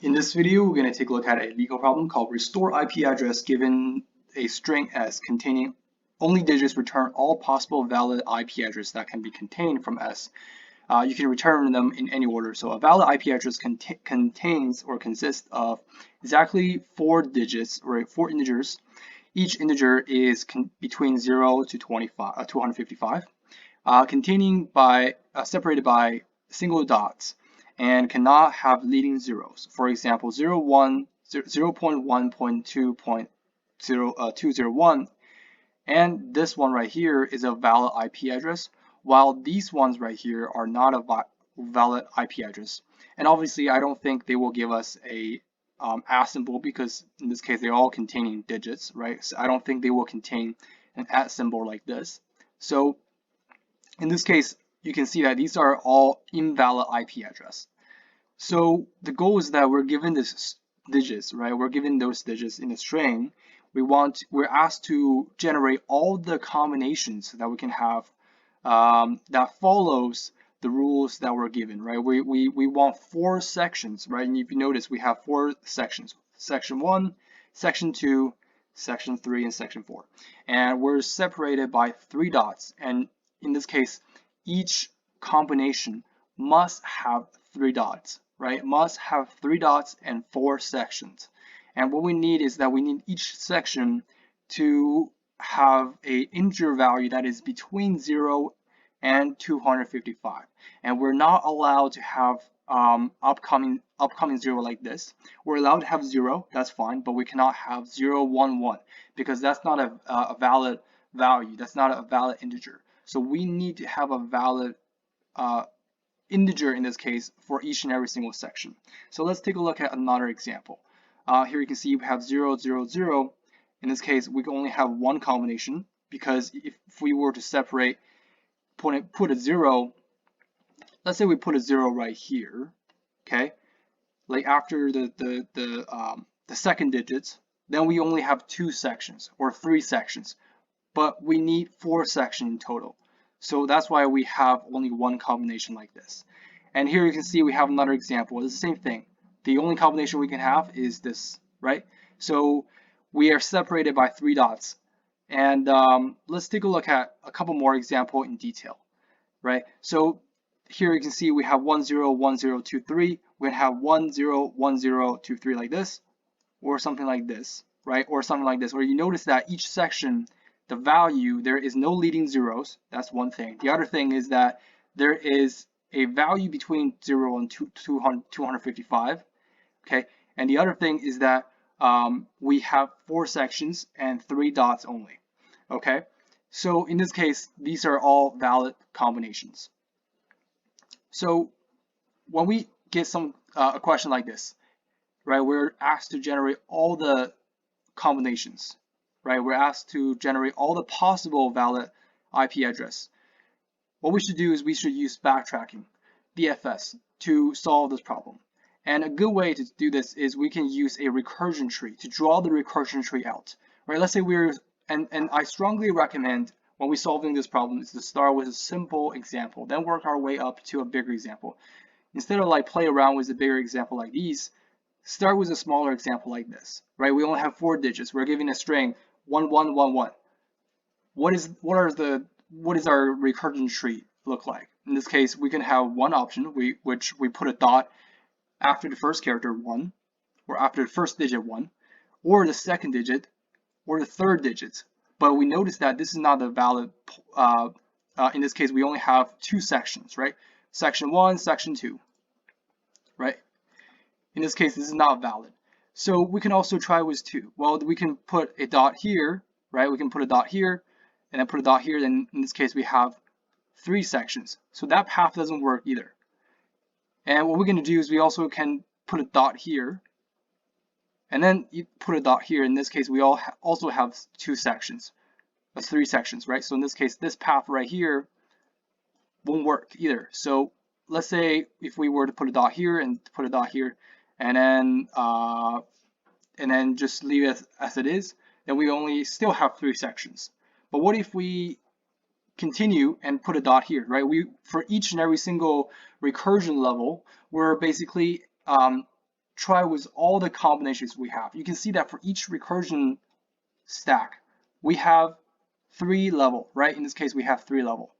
In this video, we're going to take a look at a legal problem called restore IP address given a string S containing only digits return all possible valid IP address that can be contained from S. You can return them in any order. So a valid IP address contains or consists of exactly 4 digits, or 4 integers. Each integer is between 0 to 255, separated by single dots, and cannot have leading zeros. For example, 0.1.2.201, and this one right here is a valid IP address, while these ones right here are not a valid IP address. And obviously, I don't think they will give us a @ symbol, because in this case, they're all containing digits, right? So I don't think they will contain an @ symbol like this. So in this case, you can see that these are all invalid IP address. So the goal is that we're given this digits, right? We're given those digits in a string. We're asked to generate all the combinations that we can have that follows the rules that we're given, right? We want 4 sections, right? And if you notice, we have 4 sections: section 1, section 2, section 3, and section 4. And we're separated by 3 dots. And in this case, each combination must have 3 dots, right? Must have 3 dots and 4 sections. And what we need is that we need each section to have a integer value that is between 0 and 255. And we're not allowed to have upcoming 0 like this. We're allowed to have 0, that's fine, but we cannot have 0, 1, 1, because that's not a valid value. That's not a valid integer. So we need to have a valid integer in this case for each and every single section. So let's take a look at another example. Here you can see we have 0, 0, 0. In this case, we can only have one combination, because if we were to separate, put a 0, let's say we put a 0 right here, okay? Like after the second digits, then we only have 2 sections or 3 sections, but we need 4 sections in total. So that's why we have only one combination like this. And here you can see we have another example. It's the same thing. The only combination we can have is this, right? So we are separated by 3 dots. And let's take a look at a couple more examples in detail, right? So here you can see we have 1, 0, 1, 0, 2, 3. We're gonna have 1, 0, 1, 0, 2, 3 like this, or something like this, right? Or something like this, where you notice that each section, the value, there is no leading zeros. That's one thing. The other thing is that there is a value between 0 and 255, okay? And the other thing is that we have 4 sections and 3 dots only, okay? So in this case, these are all valid combinations. So when we get a question like this, right, we're asked to generate all the combinations, right? We're asked to generate all the possible valid IP address. What we should do is we should use backtracking, BFS, to solve this problem. And a good way to do this is we can use a recursion tree to draw the recursion tree out, right? Let's say and I strongly recommend when we're solving this problem is to start with a simple example, then work our way up to a bigger example. Instead of like play around with a bigger example like these, start with a smaller example like this, right? We only have 4 digits. We're giving a string 1, 1, 1, 1. What is our recursion tree look like? In this case, we can have one option, which we put a dot after the first character 1, or after the first digit 1, or the second digit, or the third digit. But we notice that this is not a valid. In this case, we only have 2 sections, right? Section 1, section 2, right? In this case, this is not valid. So we can also try with 2. Well, we can put a dot here, right? We can put a dot here, and then put a dot here. Then in this case, we have 3 sections. So that path doesn't work either. And what we're going to do is we also can put a dot here, and then you put a dot here. In this case, we also have 2 sections, 3 sections, right? So in this case, this path right here won't work either. So let's say if we were to put a dot here and put a dot here, and then just leave it as it is, then we only still have 3 sections. But what if we continue and put a dot here, right? For each and every single recursion level, we're basically try with all the combinations we have. You can see that for each recursion stack, we have 3 level, right? In this case, we have 3 level.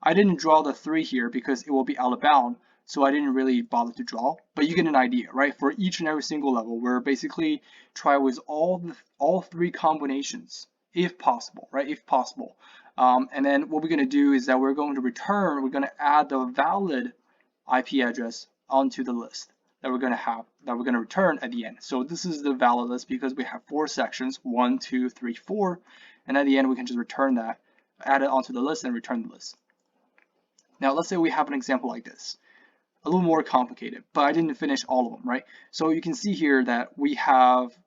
I didn't draw the 3 here because it will be out of bound, so I didn't really bother to draw, but you get an idea, right? For each and every single level, we're basically try with all 3 combinations, if possible, right? If possible. And then what we're going to do is that we're going to add the valid IP address onto the list that we're going to return at the end. So this is the valid list because we have 4 sections, 1, 2, 3, 4, and at the end we can just return that, add it onto the list and return the list. Now let's say we have an example like this, a little more complicated, but I didn't finish all of them, right? So you can see here that we have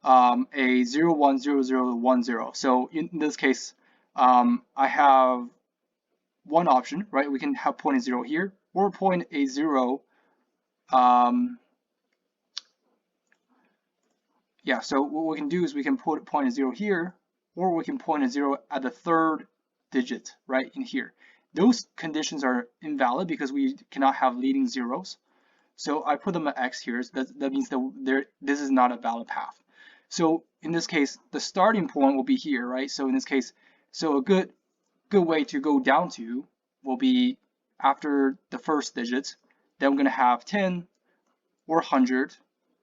a 0, 1, 0, 0, 1, 0. So in this case, I have one option, right? We can have point 0 here or point a 0. Yeah, so what we can do is we can put point 0 here, or we can point 0 at the 3rd digit, right, in here. Those conditions are invalid because we cannot have leading zeros. So I put them at X here. So that means that this is not a valid path. So in this case, the starting point will be here, right? So in this case, so a good way to go down to will be after the first digit. Then we're going to have 10 or 100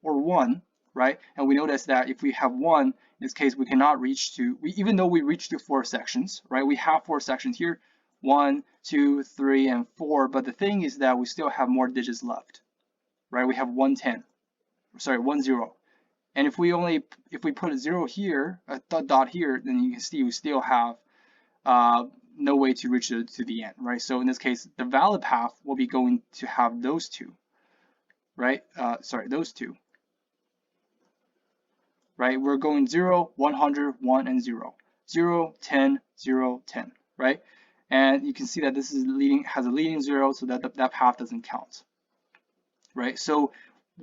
or 1, right? And we notice that if we have 1, in this case, we cannot reach to, even though we reach to 4 sections, right? We have 4 sections here, 1, 2, 3, and 4. But the thing is that we still have more digits left, right? We have 110, sorry, 10. And if we put a 0 here, a dot here, then you can see we still have no way to reach to the end, right? So in this case, the valid path will be going to have those two, right? Those two, right? We're going 0, 100, 1, and 0, 0, 10, 0, 10, right? And you can see that this is has a leading 0, so that that path doesn't count, right? So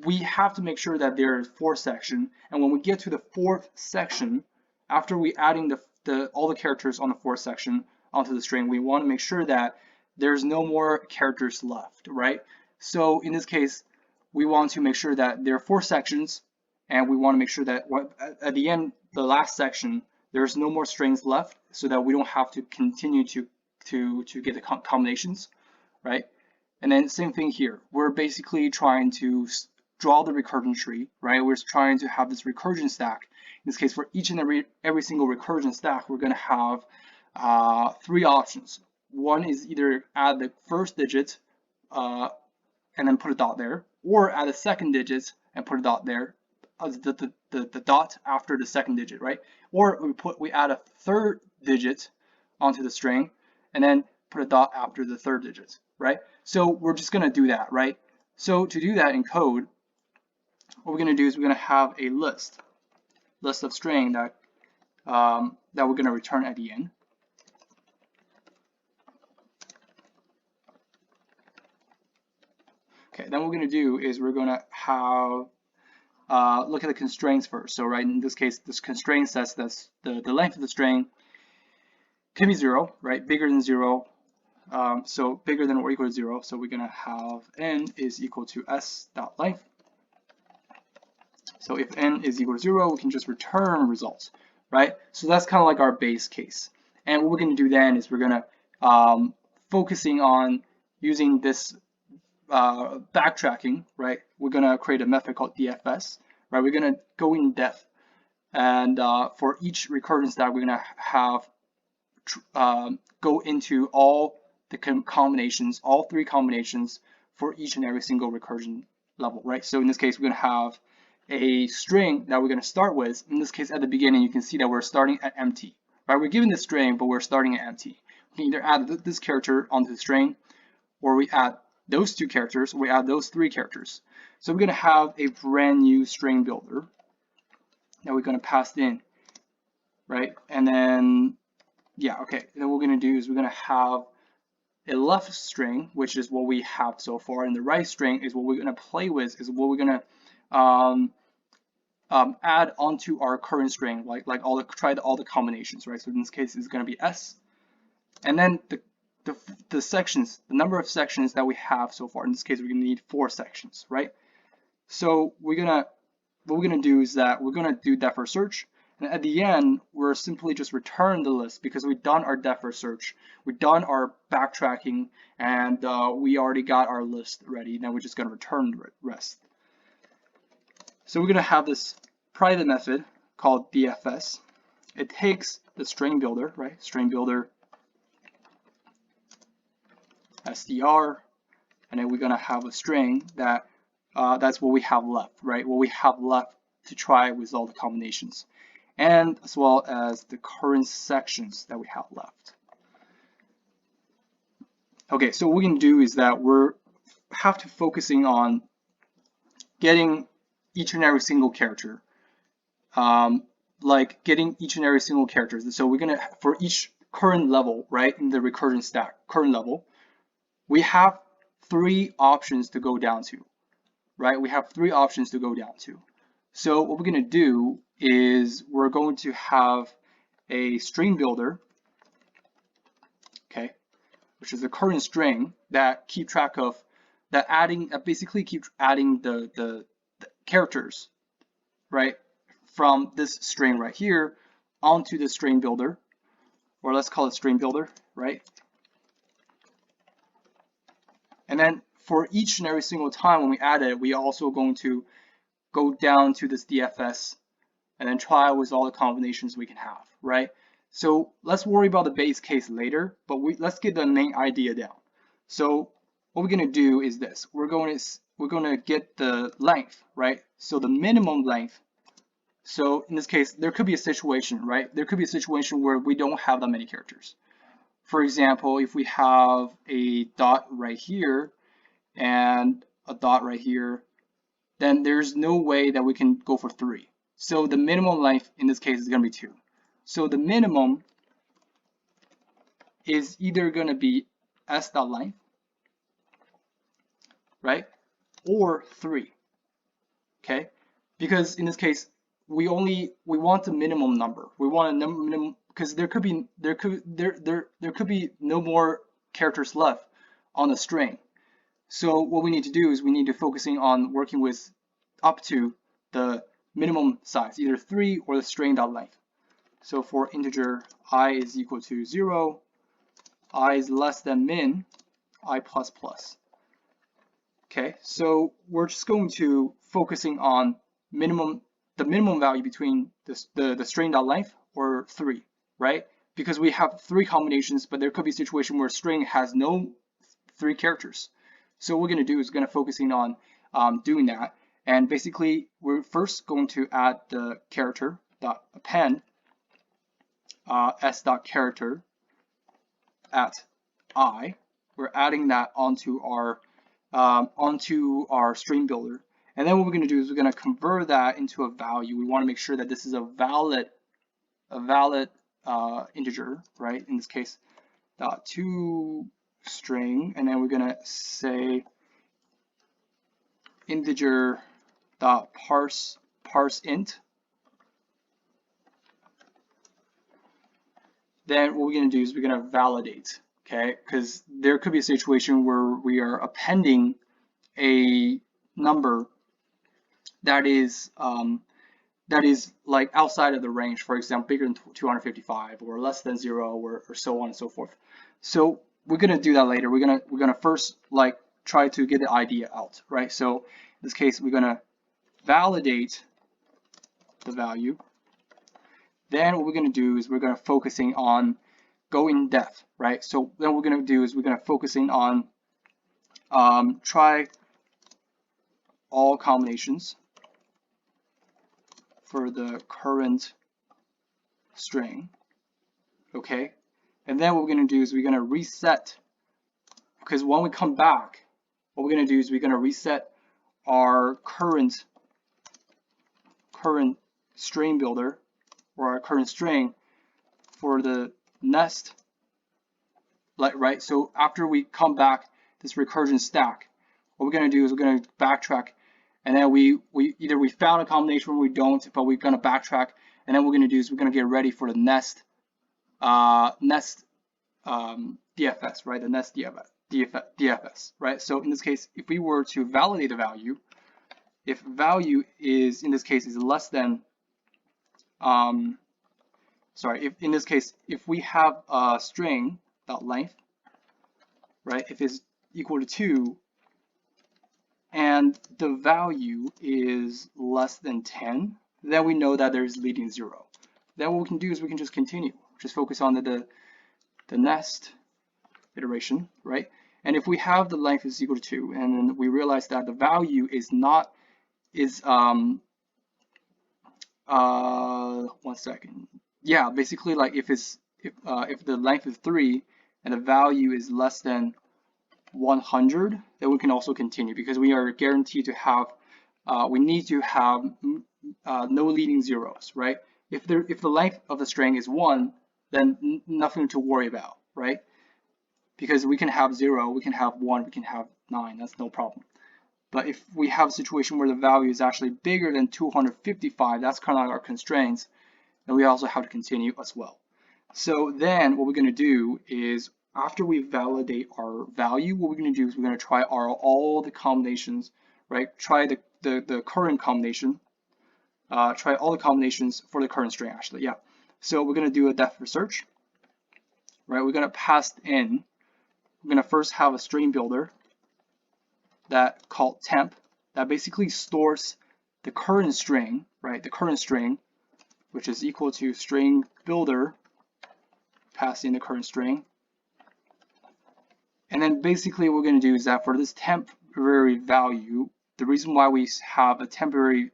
we have to make sure that there is 4 sections, and when we get to the 4th section, after we adding all the characters on the 4th section onto the string, we want to make sure that there's no more characters left, right? So in this case, we want to make sure that there are 4 sections, and we want to make sure that at the end, the last section, there's no more strings left, so that we don't have to continue to get the combinations, right? And then same thing here. We're basically trying to draw the recursion tree, right? We're trying to have this recursion stack. In this case, for each and every single recursion stack, we're going to have 3 options. One is either add the first digit and then put a dot there, or add the second digit and put a dot there, the dot after the second digit, right? Or we add a 3rd digit onto the string and then put a dot after the 3rd digit, right? So we're just going to do that, right? So to do that in code, what we're going to do is we're going to have a list of string that we're going to return at the end. Okay, then what we're going to do is we're going to have look at the constraints first. So right, in this case, this constraint says that the length of the string can be 0, right? Bigger than 0. So bigger than or equal to 0. So we're going to have n is equal to s.length. So if n is equal to 0, we can just return results, right? So that's kind of like our base case. And what we're going to do then is we're going to focusing on using this backtracking, right? We're going to create a method called DFS, right? We're going to go in depth, and for each recursion stack, we're going to have go into all the combinations, all 3 combinations for each and every single recursion level, right? So in this case, we're going to have a string that we're going to start with. In this case, at the beginning, you can see that we're starting at empty, right? We're given the string, but we're starting at empty. We can either add this character onto the string, or we add those 2 characters, or we add those 3 characters. So we're going to have a brand new string builder that we're going to pass in, right? And then, yeah, okay. And then what we're going to do is we're going to have a left string, which is what we have so far, and the right string is what we're going to play with, is what we're going to add onto our current string, like try all the combinations, right? So in this case, it's going to be s, and then the sections, the number of sections that we have so far. In this case, we're going to need 4 sections, right? So what we're gonna do is that we're gonna do depth first search, and at the end we're simply just return the list because we've done our depth first search, we've done our backtracking, and we already got our list ready. Then we're just gonna return the rest. So we're gonna have this private method called DFS. It takes the string builder, right? String builder str, and then we're gonna have a string that that's what we have left, right? What we have left to try with all the combinations, and as well as the current sections that we have left. Okay, so what we're gonna do is that we're have to focusing on getting each and every single character, like getting each and every single character. So we're gonna for each current level, right, in the recursion stack, current level, we have 3 options to go down to, right? We have 3 options to go down to. So what we're going to do is we're going to have a string builder, okay, which is the current string that keep track of that basically keep adding the characters, right, from this string right here onto the string builder, or let's call it string builder, right? And then for each and every single time when we add it, we also going to go down to this DFS and then try with all the combinations we can have, right? So let's worry about the base case later, but let's get the main idea down. So what we're going to do is this. We're going to get the length, right? So the minimum length. So in this case, there could be a situation, right? There could be a situation where we don't have that many characters. For example, if we have a dot right here and a dot right here, then there's no way that we can go for 3. So the minimum length in this case is going to be 2. So the minimum is either going to be s.length, right, or 3. Okay, because in this case we want the minimum number. We want a minimum because there could be no more characters left on the string. So what we need to do is we need to focusing on working with up to the minimum size, either 3 or the string.length. So for integer I is equal to 0, I is less than min, I plus plus. Okay, so we're just going to focusing on the minimum value between the string.length or 3, right? Because we have 3 combinations, but there could be a situation where string has no 3 characters. So what we're going to do is going to focusing on doing that. And basically, we're first going to add the character dot append s.character at I. We're adding that onto our string builder. And then what we're going to do is we're going to convert that into a value. We want to make sure that this is a valid integer, right? In this case, to string, and then we're going to say integer dot parse int. Then what we're going to do is we're going to validate, okay? Because there could be a situation where we are appending a number that is like outside of the range, for example, bigger than 255 or less than 0 or so on and so forth. So we're going to do that later. We're going to first like try to get the idea out, right? So in this case, we're going to validate the value. Then what we're going to do is we're going to focusing on go in depth, right? So then what we're going to do is we're going to focusing on try all combinations for the current string, okay? And then what we're going to do is we're going to reset, because when we come back, what we're going to do is we're going to reset our current string builder or our current string for the nest, right? So after we come back this recursion stack, what we're going to do is we're going to backtrack, and then we either we found a combination or we don't, but we're going to backtrack, and then what we're going to do is we're going to get ready for the nest DFS, right? The nest DFS, right? So in this case, if we were to validate the value, if value is, in this case, is less than, if in this case, if we have a string dot length, right, if it's equal to 2 and the value is less than 10, then we know that there's leading 0. Then what we can do is we can just continue, just focus on the next iteration, right? And if we have the length is equal to 2, and then we realize that the value is not, one second. Yeah, basically like if the length is 3 and the value is less than 100, then we can also continue, because we are guaranteed to have, we need to have no leading zeros, right? If the length of the string is 1, then nothing to worry about, right? Because we can have 0, we can have 1, we can have 9, that's no problem. But if we have a situation where the value is actually bigger than 255, that's kind of like our constraints, and we also have to continue as well. So then what we're going to do is, after we validate our value, what we're going to do is we're going to try all the combinations, right? Try the current combination, try all the combinations for the current string, actually, yeah. So we're going to do a depth of search, right? We're going to pass in, we're going to first have a string builder that called temp, that basically stores the current string, right? The current string, which is equal to string builder, pass in the current string. And then basically what we're going to do is that for this temporary value, the reason why we have a temporary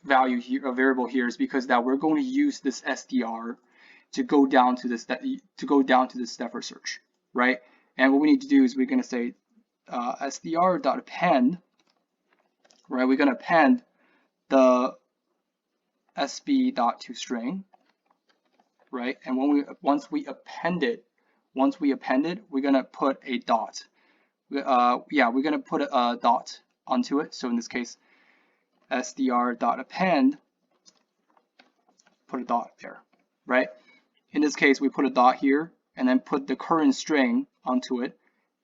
value here, a variable here, is because that we're going to use this SDR to go down to this depth of search, right? And what we need to do is we're going to say SDR.append, right? We're going to append the sb.toString, right? And once we append it, we're going to put a dot. We're going to put a dot onto it. So in this case, SDR.append, put a dot there, right? In this case, we put a dot here and then put the current string onto it.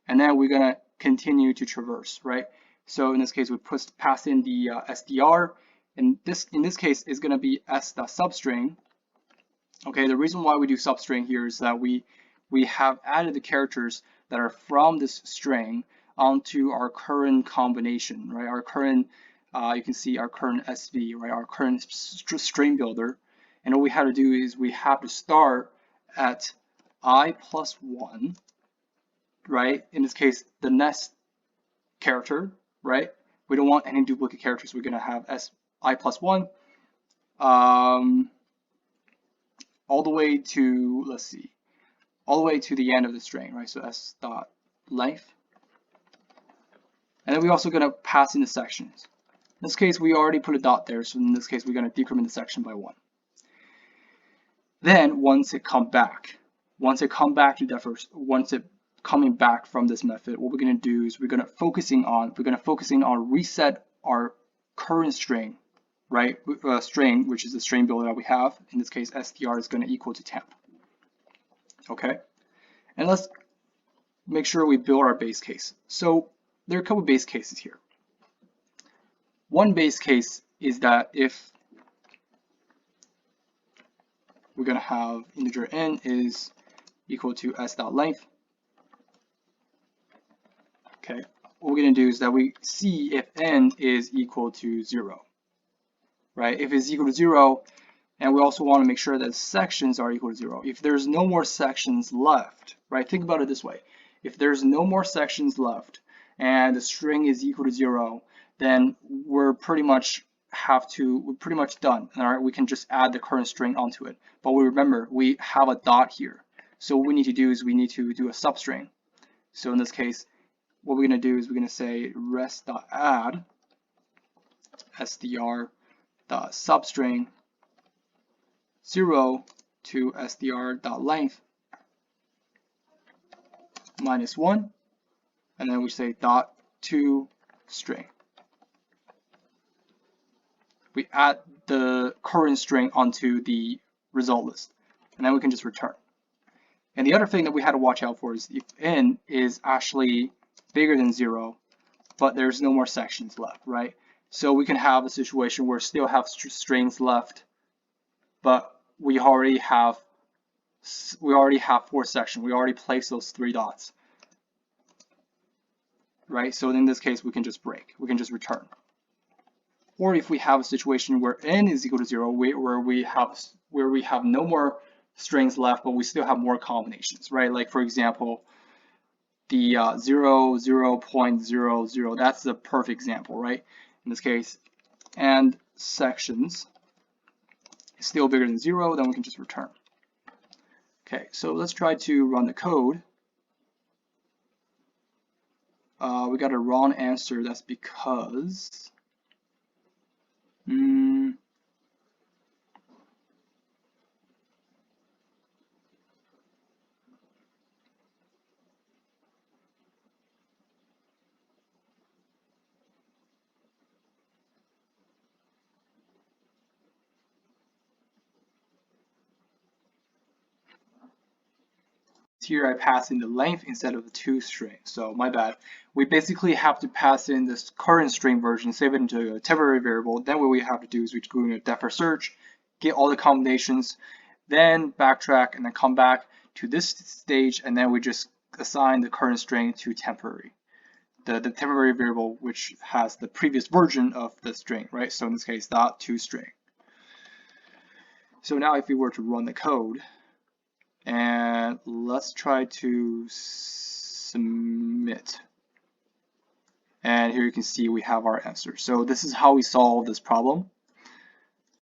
And then we're going to continue to traverse, right? So in this case, we pass in the SDR. And in this case is going to be s.substring. Okay, the reason why we do substring here is that we have added the characters that are from this string onto our current combination, right? Our current, you can see our current SV, right? Our current string builder. And what we have to do is we have to start at i+1, right? In this case, the next character, right? We don't want any duplicate characters. We're going to have i+1 all the way to, let's see, all the way to the end of the string, right? So s.length. And then we're also going to pass in the sections. In this case, we already put a dot there, so in this case, we're going to decrement the section by 1. Then once it coming back from this method, what we're going to do is we're going to focusing on reset our current string, right? String, which is the string builder that we have. In this case, str is going to equal to temp. Okay, and let's make sure we build our base case. So there are a couple of base cases here. One base case is that if we're going to have integer n is equal to s.length. Okay, what we're going to do is that we see if n is equal to 0, right? If it's equal to 0, and we also want to make sure that sections are equal to 0. If there's no more sections left, right? Think about it this way. If there's no more sections left and the string is equal to 0, then we're pretty much done. All right, we can just add the current string onto it. But we remember, we have a dot here. So what we need to do is we need to do a substring. So in this case, what we're going to do is we're going to say res.add str.substring 0 to str.length -1, and then we say dot to string. We add the current string onto the result list, and then we can just return. And the other thing that we had to watch out for is if n is actually bigger than 0, but there's no more sections left, right? So we can have a situation where we still have strings left, but we already have 4 sections. We already placed those 3 dots, right? So in this case, we can just break. We can just return. Or if we have a situation where n is equal to 0, where we have no more strings left, but we still have more combinations, right? Like for example, the 0, 0.00, that's the perfect example, right? In this case, and sections is still bigger than 0, then we can just return. Okay, so let's try to run the code. We got a wrong answer. That's because here I pass in the length instead of the toString. So my bad. We basically have to pass in this current string version, save it into a temporary variable. Then what we have to do is we go into depth search, get all the combinations, then backtrack, and then come back to this stage, and then we just assign the current string to temporary. The temporary variable which has the previous version of the string, right? So in this case, dot toString. So now if we were to run the code, and let's try to submit. And here you can see we have our answer. So this is how we solve this problem.